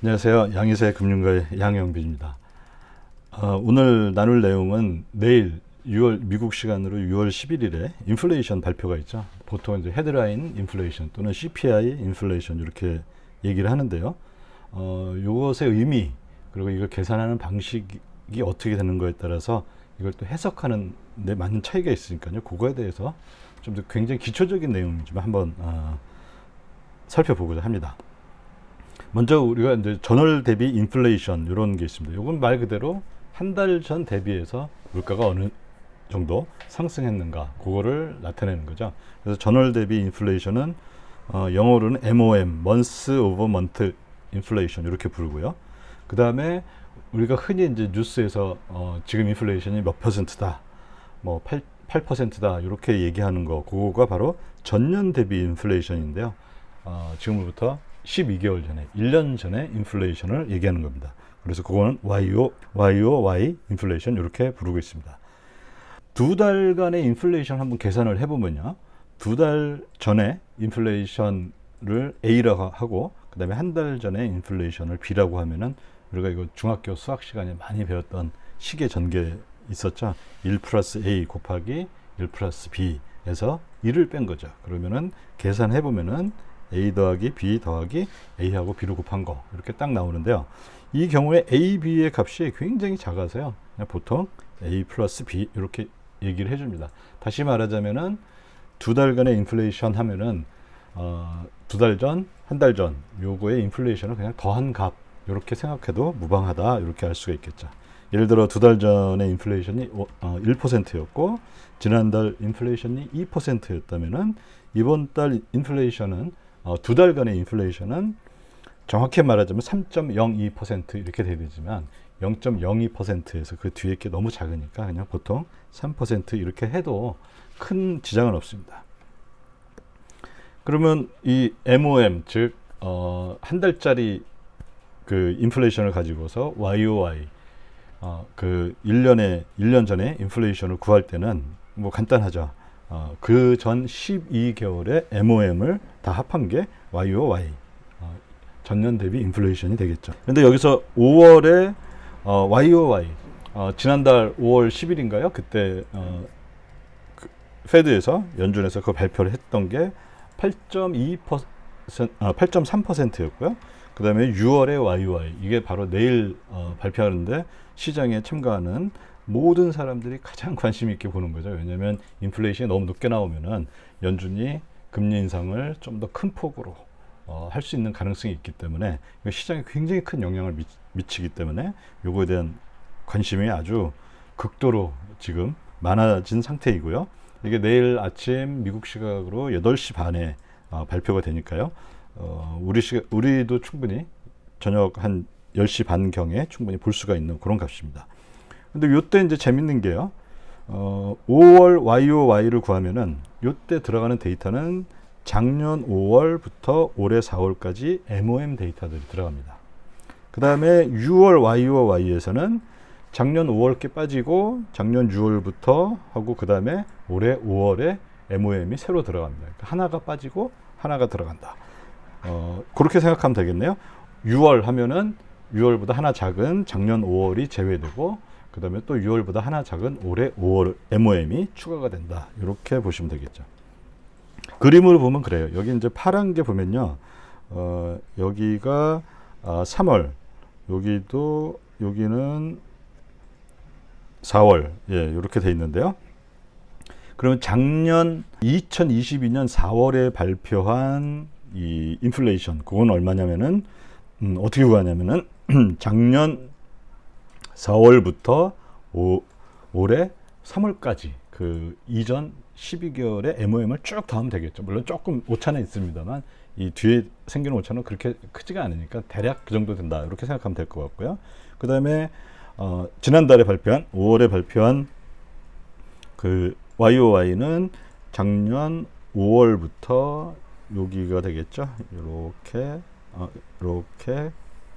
안녕하세요. 양희세 금융가의 양영빈입니다. 오늘 나눌 내용은 내일 미국 시간으로 6월 11일에 인플레이션 발표가 있죠. 보통 이제 헤드라인 인플레이션 또는 CPI 인플레이션 이렇게 얘기를 하는데요. 이것의 의미 그리고 이걸 계산하는 방식이 어떻게 되는 거에 따라서 이걸 또 해석하는 데 많은 차이가 있으니까요. 그거에 대해서 좀 더 굉장히 기초적인 내용이지만 한번 살펴보고자 합니다. 먼저 우리가 이제 전월 대비 인플레이션 이런 게 있습니다. 이건 말 그대로 한 달 전 대비해서 물가가 어느 정도 상승했는가 그거를 나타내는 거죠. 그래서 전월 대비 인플레이션은 영어로는 MOM, Month over Month Inflation 이렇게 부르고요. 그 다음에 우리가 흔히 이제 뉴스에서 지금 인플레이션이 몇 퍼센트다, 뭐 8%다 이렇게 얘기하는 거, 그거가 바로 전년 대비 인플레이션인데요. 지금부터 12개월 전에, 1년 전에 인플레이션을 얘기하는 겁니다. 그래서 그거는 YOY 인플레이션 이렇게 부르고 있습니다. 두 달간의 인플레이션 한번 계산을 해보면요. 두 달 전에 인플레이션을 A라고 하고, 그 다음에 한 달 전에 인플레이션을 B라고 하면은, 우리가 이거 중학교 수학 시간에 많이 배웠던 식의 전개 있었죠. 1 플러스 A 곱하기 1 플러스 B에서 1을 뺀 거죠. 그러면은 계산해 보면은 A 더하기 B 더하기 A하고 B를 곱한 거 이렇게 딱 나오는데요. 이 경우에 A, B의 값이 굉장히 작아서요. 그냥 보통 A 플러스 B 이렇게 얘기를 해줍니다. 다시 말하자면은 두 달간의 인플레이션 하면은 두 달 전, 한 달 전 요거의 인플레이션을 그냥 더한 값 이렇게 생각해도 무방하다 이렇게 알 수가 있겠죠. 예를 들어 두 달 전에 인플레이션이 1%였고 지난달 인플레이션이 2%였다면은 이번 달 인플레이션은 두 달간의 인플레이션은 정확히 말하자면 3.02% 이렇게 되지만 0.02%에서 그 뒤에 게 너무 작으니까 그냥 보통 3% 이렇게 해도 큰 지장은 없습니다. 그러면 이 MOM 즉 한 달짜리 그 인플레이션을 가지고서 YOY 그 1년 전에 인플레이션을 구할 때는 뭐 간단하죠. 그 전 12개월의 MOM을 다 합한 게 YOY 전년 대비 인플레이션이 되겠죠. 근데 여기서 5월에 YOY 지난달 5월 10일인가요? 그때 그 페드에서 연준에서 그 발표를 했던 게 8.3%였고요. 그 다음에 6월에 YOY 이게 바로 내일 발표하는데 시장에 참가하는 모든 사람들이 가장 관심 있게 보는 거죠. 왜냐하면 인플레이션이 너무 높게 나오면은 연준이 금리 인상을 좀 더 큰 폭으로 할 수 있는 가능성이 있기 때문에 시장에 굉장히 큰 영향을 미치기 때문에 요거에 대한 관심이 아주 극도로 지금 많아진 상태이고요. 이게 내일 아침 미국 시각으로 8시 반에 발표가 되니까요. 우리도 충분히 저녁 한 10시 반경에 충분히 볼 수가 있는 그런 값입니다. 근데 요때 이제 재밌는 게요. 5월 YOY를 구하면은 요때 들어가는 데이터는 작년 5월부터 올해 4월까지 MOM 데이터들이 들어갑니다. 그 다음에 6월 YOY에서는 작년 5월 게 빠지고 작년 6월부터 하고 그 다음에 올해 5월에 MOM이 새로 들어갑니다. 그러니까 하나가 빠지고 하나가 들어간다. 그렇게 생각하면 되겠네요. 6월 하면은 6월보다 하나 작은 작년 5월이 제외되고 그 다음에 또 6월보다 하나 작은 올해 5월 MOM이 추가가 된다. 이렇게 보시면 되겠죠. 그림으로 보면 그래요. 여기 이제 파란 게 보면요. 여기가 3월, 여기는 4월, 예, 이렇게 돼 있는데요. 그러면 작년 2022년 4월에 발표한 이 인플레이션, 그건 얼마냐면은, 어떻게 구하냐면은, 작년 4월부터 올해 3월까지 그 이전 12개월의 MOM을 쭉 더하면 되겠죠. 물론 조금 오차는 있습니다만 이 뒤에 생기는 오차는 그렇게 크지가 않으니까 대략 그 정도 된다 이렇게 생각하면 될 것 같고요. 그 다음에 지난달에 발표한 5월에 발표한 그 YOY는 작년 5월부터 여기가 되겠죠. 이렇게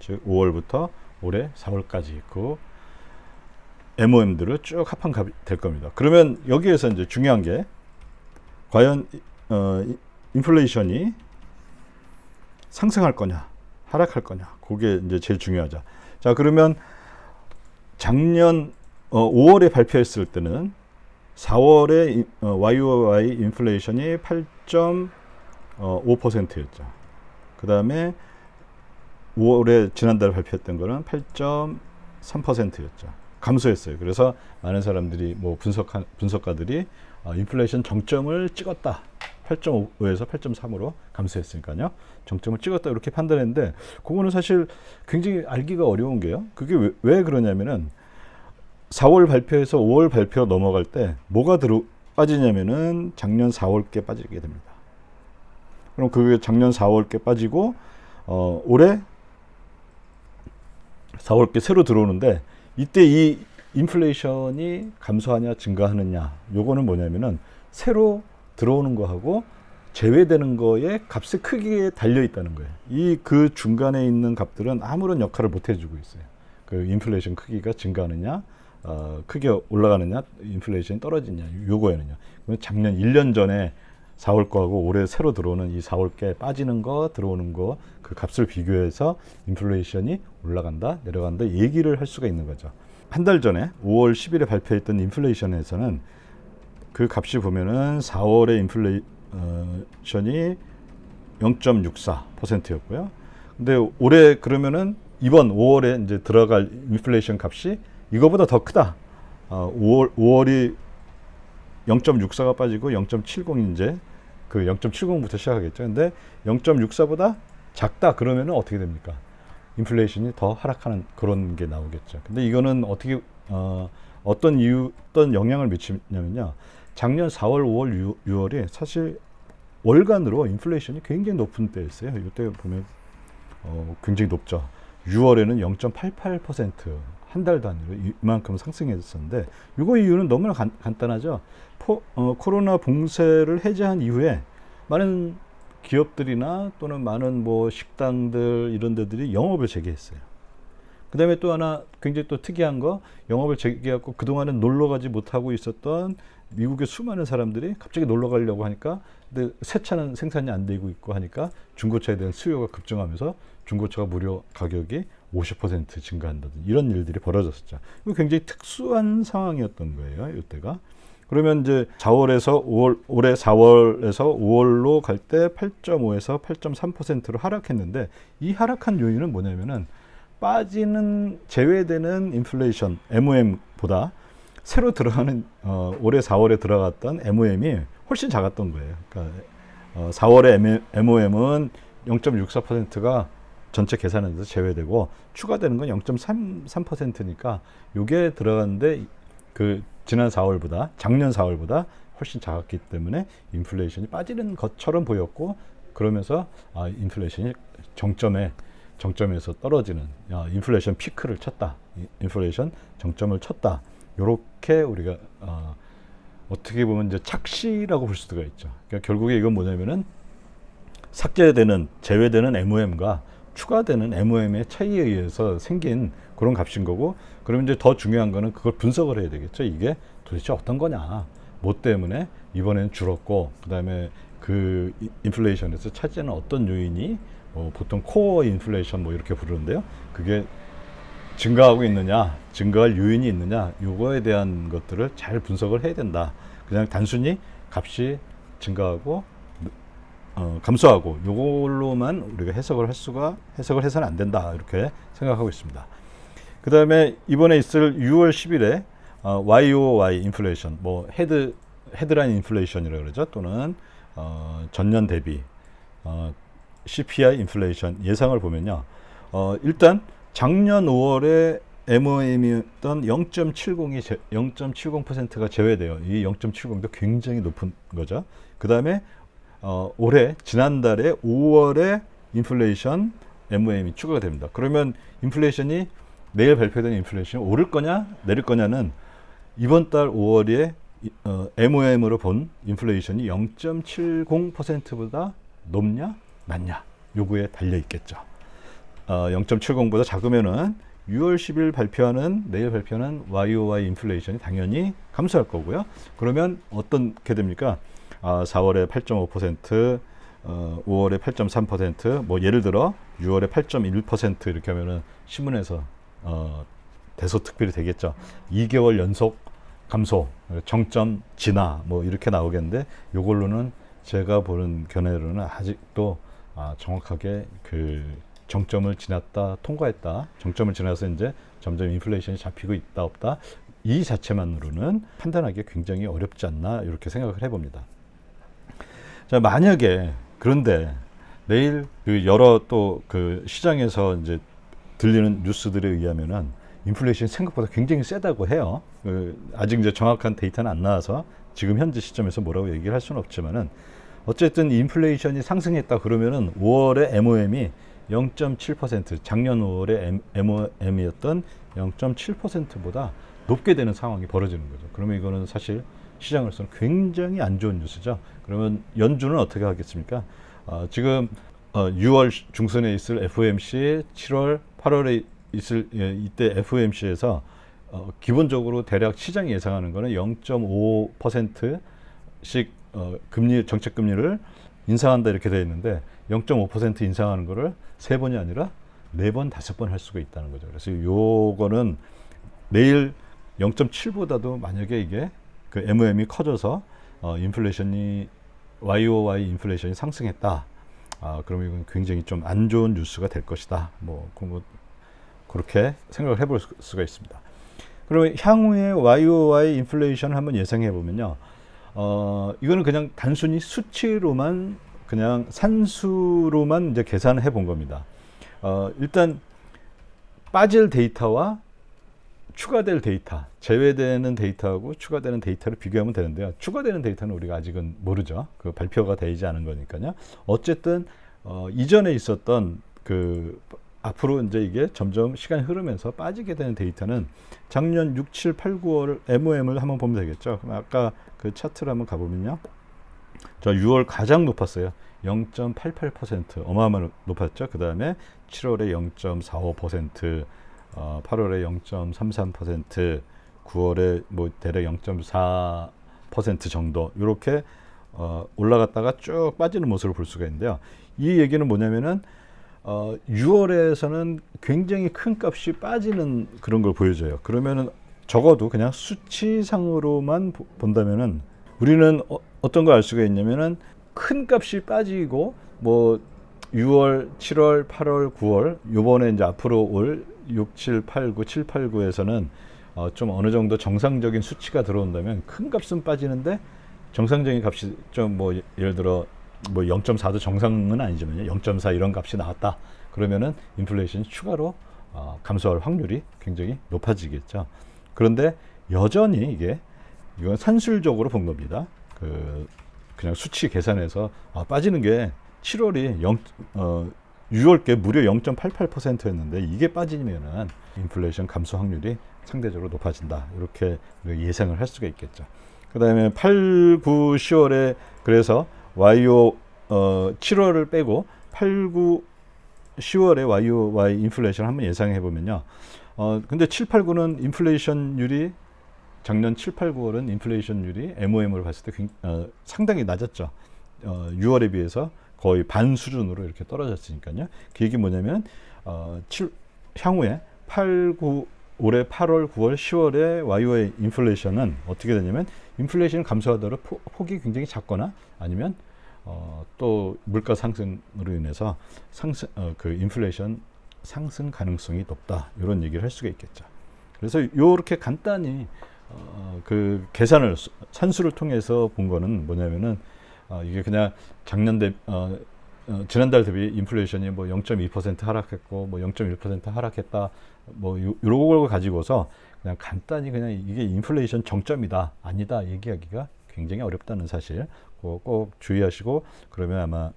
즉 5월부터 올해 4월까지 그 MOM들을 쭉 합한 값이 될 겁니다. 그러면 여기에서 이제 중요한 게 과연 인플레이션이 상승할 거냐 하락할 거냐. 그게 이제 제일 중요하죠. 자, 그러면 작년 5월에 발표했을 때는 4월에 YOY 인플레이션이 8.5%였죠. 그 다음에 5월에 지난달에 발표했던 거는 8.3%였죠. 감소했어요. 그래서 많은 사람들이 뭐 분석가들이 인플레이션 정점을 찍었다. 8.5에서 8.3으로 감소했으니까요. 정점을 찍었다 이렇게 판단했는데 그거는 사실 굉장히 알기가 어려운 게요. 그게 왜 그러냐면은 4월 발표에서 5월 발표 넘어갈 때 뭐가 빠지냐면은 작년 4월께 빠지게 됩니다. 그럼 그게 작년 4월께 빠지고 올해 4월께 새로 들어오는데 이때 이 인플레이션이 감소하냐 증가하느냐 요거는 뭐냐면은 새로 들어오는 거하고 제외되는 거에 값의 크기에 달려 있다는 거예요. 그 중간에 있는 값들은 아무런 역할을 못 해주고 있어요. 그 인플레이션 크기가 증가하느냐 크게 올라가느냐 인플레이션이 떨어지냐 요거에는요. 작년 1년 전에 4월 거하고 올해 새로 들어오는 이 4월께 빠지는 거 들어오는 거 그 값을 비교해서 인플레이션이 올라간다 내려간다 얘기를 할 수가 있는 거죠. 한 달 전에 5월 10일에 발표했던 인플레이션에서는 그 값이 보면은 4월에 인플레이션이 0.64%였고요. 근데 올해 그러면은 이번 5월에 이제 들어갈 인플레이션 값이 이거보다 더 크다. 5월이 0.64가 빠지고 0.70 이제 그 0.70부터 시작하겠죠. 근데 0.64보다 작다 그러면은 어떻게 됩니까? 인플레이션이 더 하락하는 그런 게 나오겠죠. 근데 이거는 어떻게 어떤 영향을 미치냐면요. 작년 4월, 5월, 6월이 사실 월간으로 인플레이션이 굉장히 높은 때였어요. 이때 보면 굉장히 높죠. 6월에는 0.88% 한 달 단위로 이만큼 상승했었는데 이거 이유는 너무나 간단하죠. 코로나 봉쇄를 해제한 이후에 많은 기업들이나 또는 많은 뭐 식당들 이런 데들이 영업을 재개했어요. 그 다음에 또 하나 굉장히 또 특이한 거 영업을 재개하고 그동안은 놀러 가지 못하고 있었던 미국의 수많은 사람들이 갑자기 놀러 가려고 하니까 근데 새 차는 생산이 안 되고 있고 하니까 중고차에 대한 수요가 급증하면서 중고차가 무려 가격이 50% 증가한다든지 이런 일들이 벌어졌었죠. 이거 굉장히 특수한 상황이었던 거예요. 이때가. 그러면 이제 4월에서 5월, 올해 4월에서 5월로 갈 때 8.5에서 8.3%로 하락했는데 이 하락한 요인은 뭐냐면은 빠지는 제외되는 인플레이션 MOM보다 새로 들어가는 올해 4월에 들어갔던 MOM이 훨씬 작았던 거예요. 그러니까 4월에 MOM은 0.64%가 전체 계산에서 제외되고 추가되는 건 0.33%니까 이게 들어갔는데 그 지난 4월보다 작년 4월보다 훨씬 작았기 때문에 인플레이션이 빠지는 것처럼 보였고 그러면서 인플레이션이 정점에서 떨어지는 인플레이션 피크를 쳤다. 인플레이션 정점을 쳤다. 요렇게 우리가 어떻게 보면 이제 착시라고 볼 수가 있죠. 그러니까 결국에 이건 뭐냐면은 삭제되는 제외되는 MOM과 추가되는 MOM의 차이에 의해서 생긴 그런 값인 거고 그러면 이제 더 중요한 거는 그걸 분석을 해야 되겠죠. 이게 도대체 어떤 거냐. 뭐 때문에 이번에는 줄었고 그다음에 그 인플레이션에서 차지하는 어떤 요인이 보통 코어 인플레이션 뭐 이렇게 부르는데요. 그게 증가하고 있느냐, 증가할 요인이 있느냐, 요거에 대한 것들을 잘 분석을 해야 된다. 그냥 단순히 값이 증가하고 감소하고 요걸로만 우리가 해석을 해서는 안 된다. 이렇게 생각하고 있습니다. 그 다음에 이번에 있을 6월 10일에 YOY 인플레이션, 뭐 헤드라인 인플레이션이라고 그러죠. 또는 전년 대비 CPI 인플레이션 예상을 보면요. 일단 작년 5월에 MOM이었던 0.70%가 제외돼요. 이 0.70도 굉장히 높은 거죠. 그 다음에 올해 지난달에 5월에 인플레이션 MOM이 추가가 됩니다. 그러면 인플레이션이 내일 발표된 인플레이션이 오를 거냐 내릴 거냐는 이번 달 5월에 MOM으로 본 인플레이션이 0.70%보다 높냐 낮냐 요거에 달려 있겠죠. 0.70보다 작으면은 6월 10일 내일 발표하는 YOY 인플레이션이 당연히 감소할 거고요. 그러면 어떻게 됩니까? 4월에 8.5%, 5월에 8.3%, 뭐 예를 들어 6월에 8.1% 이렇게 하면은 신문에서 대소특필이 되겠죠. 2개월 연속 감소, 정점 진화 뭐 이렇게 나오겠는데 요걸로는 제가 보는 견해로는 아직도 정확하게 그 정점을 지났다, 통과했다, 정점을 지나서 이제 점점 인플레이션이 잡히고 있다 없다 이 자체만으로는 판단하기 굉장히 어렵지 않나 이렇게 생각을 해봅니다. 자, 만약에 그런데 내일 그 여러 또 그 시장에서 이제 들리는 뉴스들에 의하면은 인플레이션이 생각보다 굉장히 세다고 해요. 아직 이제 정확한 데이터는 안 나와서 지금 현재 시점에서 뭐라고 얘기를 할 수는 없지만은 어쨌든 인플레이션이 상승했다 그러면은 5월에 MOM이 0.7% 작년 5월에 MOM이었던 0.7%보다 높게 되는 상황이 벌어지는 거죠. 그러면 이거는 사실 시장으로서는 굉장히 안 좋은 뉴스죠. 그러면 연준은 어떻게 하겠습니까? 지금 6월 중순에 있을 FOMC, 7월, 8월에 있을 이때 FOMC에서 기본적으로 대략 시장이 예상하는 거는 0.5%씩 금리 정책 금리를 인상한다 이렇게 되어 있는데 0.5% 인상하는 거를 3번이 아니라 4번, 5번 할 수가 있다는 거죠. 그래서 요거는 내일 0.7보다도 만약에 이게 그 MOM이 커져서 인플레이션이 YOY 인플레이션이 상승했다. 그러면 이건 굉장히 좀 안 좋은 뉴스가 될 것이다. 뭐 그렇게 생각을 해볼 수가 있습니다. 그러면 향후에 YOY 인플레이션을 한번 예상해 보면요. 이거는 그냥 단순히 수치로만 그냥 산수로만 이제 계산을 해본 겁니다. 일단 빠질 데이터와 추가될 데이터, 제외되는 데이터하고 추가되는 데이터를 비교하면 되는데요. 추가되는 데이터는 우리가 아직은 모르죠. 그 발표가 되지 않은 거니까요. 어쨌든 이전에 있었던 그 앞으로 이제 이게 점점 시간이 흐르면서 빠지게 되는 데이터는 작년 6, 7, 8, 9월 MOM을 한번 보면 되겠죠. 그럼 아까 그 차트를 한번 가보면요. 저 6월 가장 높았어요. 0.88% 어마어마하게 높았죠. 그 다음에 7월에 0.45%, 8월에 0.33%, 9월에 뭐 대략 0.4% 정도 이렇게 올라갔다가 쭉 빠지는 모습을 볼 수가 있는데요. 이 얘기는 뭐냐면은 6월에서는 굉장히 큰 값이 빠지는 그런 걸 보여줘요. 그러면은 적어도 그냥 수치상으로만 본다면은 우리는 어떤 걸 알 수가 있냐면은 큰 값이 빠지고 뭐 6월, 7월, 8월, 9월 요번에 이제 앞으로 올 6, 7, 8, 9, 7, 8, 9에서는 좀 어느 정도 정상적인 수치가 들어온다면 큰 값은 빠지는데 정상적인 값이 좀 뭐 예를 들어 뭐 0.4도 정상은 아니지만요. 0.4 이런 값이 나왔다. 그러면은 인플레이션이 추가로 감소할 확률이 굉장히 높아지겠죠. 그런데 여전히 이건 산술적으로 본 겁니다. 그냥 수치 계산해서 빠지는 게 7월이 6월께 무려 0.88%였는데 이게 빠지면은 인플레이션 감소 확률이 상대적으로 높아진다. 이렇게 예상을 할 수가 있겠죠. 그 다음에 8, 9, 10월에 그래서 YO 7월을 빼고 8, 9, 10월에 YOY 인플레이션 한번 예상해 보면요. 근데 7, 8, 9는 인플레이션율이 작년 7, 8, 9월은 인플레이션율이 MOM을 봤을 때 상당히 낮았죠. 6월에 비해서 거의 반 수준으로 이렇게 떨어졌으니까요. 그 얘기 뭐냐면 향후에 8, 9 올해 8월, 9월, 10월에 YOY 인플레이션은 어떻게 되냐면 인플레이션이 감소하더라도 폭이 굉장히 작거나 아니면 또 물가 상승으로 인해서 그 인플레이션 상승 가능성이 높다 이런 얘기를 할 수가 있겠죠. 그래서 이렇게 간단히 그 계산을 산수를 통해서 본 거는 뭐냐면은 이게 그냥 지난달 대비 인플레이션이 뭐 0.2% 하락했고 뭐 0.1% 하락했다 뭐 요런 걸 가지고서 그냥 간단히 그냥 이게 인플레이션 정점이다 아니다 얘기하기가 굉장히 어렵다는 사실 꼭 주의하시고 그러면 아마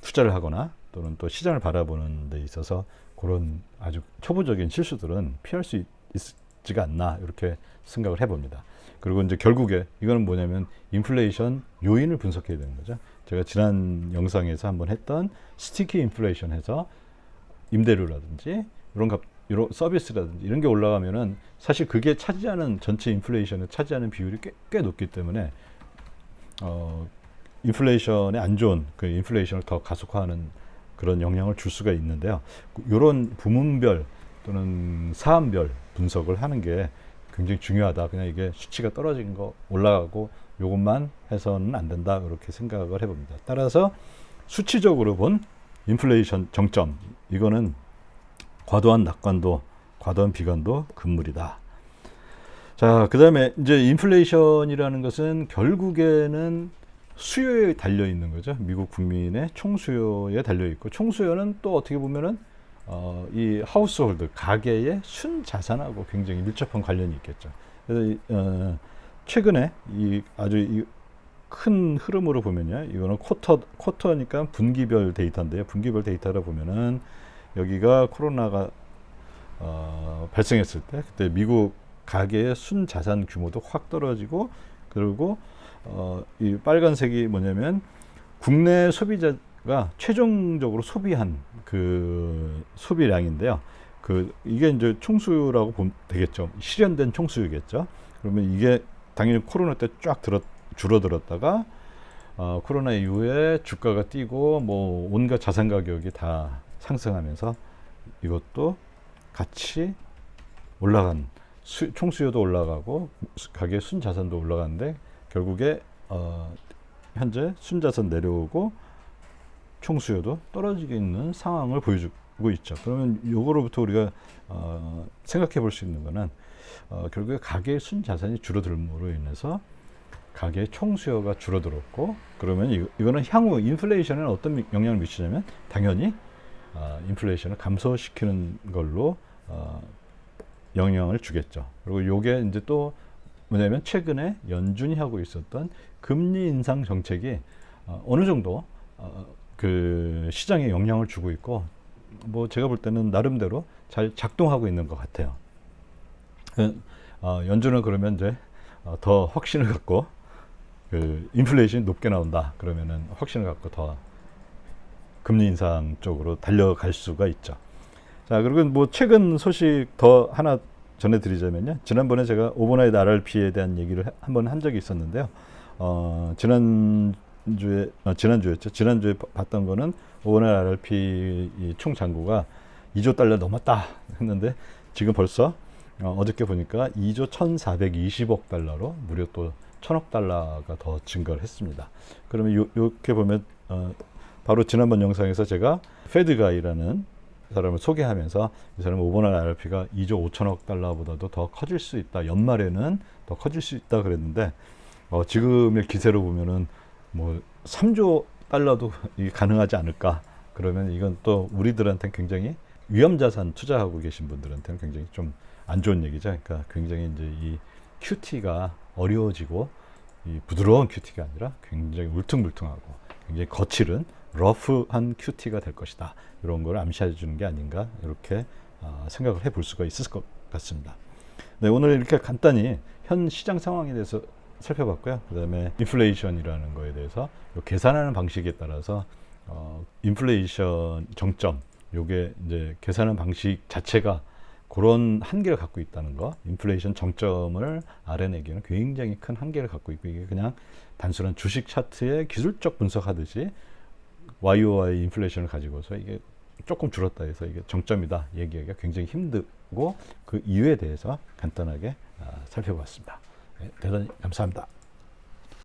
투자를 하거나 또는 또 시장을 바라보는 데 있어서 그런 아주 초보적인 실수들은 피할 수 있지가 않나 이렇게 생각을 해봅니다. 그리고 이제 결국에 이거는 뭐냐면 인플레이션 요인을 분석해야 되는 거죠. 제가 지난 영상에서 한번 했던 스티키 인플레이션 해서 임대료라든지 이런 서비스라든지 이런 게 올라가면은 사실 그게 차지하는 전체 인플레이션을 차지하는 비율이 꽤 높기 때문에 인플레이션에 안 좋은 그 인플레이션을 더 가속화하는 그런 영향을 줄 수가 있는데요. 이런 부문별 또는 사안별 분석을 하는 게 굉장히 중요하다. 그냥 이게 수치가 떨어진 거 올라가고 요것만 해서는 안 된다. 이렇게 생각을 해봅니다. 따라서 수치적으로 본 인플레이션 정점, 이거는 과도한 낙관도 과도한 비관도 금물이다. 자, 그 다음에 이제 인플레이션이라는 것은 결국에는 수요에 달려 있는 거죠. 미국 국민의 총수요에 달려 있고, 총수요는 또 어떻게 보면은 이 하우스홀드 가계의 순자산하고 굉장히 밀접한 관련이 있겠죠. 그래서 최근에 이 아주 큰 흐름으로 보면요, 이거는 쿼터니까 분기별 데이터인데요. 분기별 데이터를 보면은 여기가 코로나가 발생했을 때, 그때 미국 가계의 순자산 규모도 확 떨어지고, 그리고 이 빨간색이 뭐냐면 국내 소비자가 최종적으로 소비한 그 소비량인데요. 이게 이제 총수요라고 보면 되겠죠. 실현된 총수요겠죠. 그러면 이게 당연히 코로나 때 쫙 줄어들었다가 코로나 이후에 주가가 뛰고 뭐 온갖 자산 가격이 다 상승하면서 이것도 같이 올라간, 총수요도 올라가고 가계 순자산도 올라가는데, 결국에 현재 순자산 내려오고 총수요도 떨어지고 있는 상황을 보여주고 있죠. 그러면 요거로부터 우리가 생각해 볼 수 있는 거는 결국에 가계 순자산이 줄어들므로 인해서 가계 총수요가 줄어들었고, 그러면 이거는 향후 인플레이션에는 어떤 영향을 미치냐면 당연히 인플레이션을 감소시키는 걸로 영향을 주겠죠. 그리고 요게 이제 또 뭐냐면 최근에 연준이 하고 있었던 금리 인상 정책이 어느 정도 그 시장에 영향을 주고 있고, 뭐 제가 볼 때는 나름대로 잘 작동하고 있는 것 같아요. 연준은 그러면 이제 더 확신을 갖고 그 인플레이션이 높게 나온다 그러면은 확신을 갖고 더 금리 인상 쪽으로 달려갈 수가 있죠. 자, 그리고 뭐 최근 소식 더 하나 전해드리자면요. 지난번에 제가 오버나이트 RRP에 대한 얘기를 한번 한 적이 있었는데요. 지난주였죠. 지난주에 봤던 거는 오버나이트 RRP 총 잔고가 2조 달러 넘었다 했는데, 지금 벌써 어저께 보니까 2조 1,420억 달러로 무려 또 1,000억 달러가 더 증가를 했습니다. 그러면 이렇게 보면 바로 지난번 영상에서 제가 페드가이라는 사람을 소개하면서 이 사람은 오버나이트 RRP가 2조 5천억 달러보다도 더 커질 수 있다. 연말에는 더 커질 수 있다 그랬는데, 지금의 기세로 보면은 뭐 3조 달러도 이게 가능하지 않을까. 그러면 이건 또 우리들한테는 굉장히 위험자산 투자하고 계신 분들한테는 굉장히 좀 안 좋은 얘기죠. 그러니까 굉장히 이제 이 QT가 어려워지고, 이 부드러운 QT가 아니라 굉장히 울퉁불퉁하고 굉장히 거칠은 러프한 QT가 될 것이다. 이런 걸 암시해 주는 게 아닌가, 이렇게 생각을 해볼 수가 있을 것 같습니다. 네, 오늘 이렇게 간단히 현 시장 상황에 대해서 살펴봤고요. 그 다음에 인플레이션이라는 거에 대해서 계산하는 방식에 따라서 인플레이션 정점, 요게 이제 계산하는 방식 자체가 그런 한계를 갖고 있다는 거, 인플레이션 정점을 알아내기에는 굉장히 큰 한계를 갖고 있고, 이게 그냥 단순한 주식 차트의 기술적 분석하듯이 YOY 인플레이션을 가지고서 이게 조금 줄었다 해서 이게 정점이다 얘기하기가 굉장히 힘들고, 그 이유에 대해서 간단하게 살펴봤습니다. 네, 대단히 감사합니다.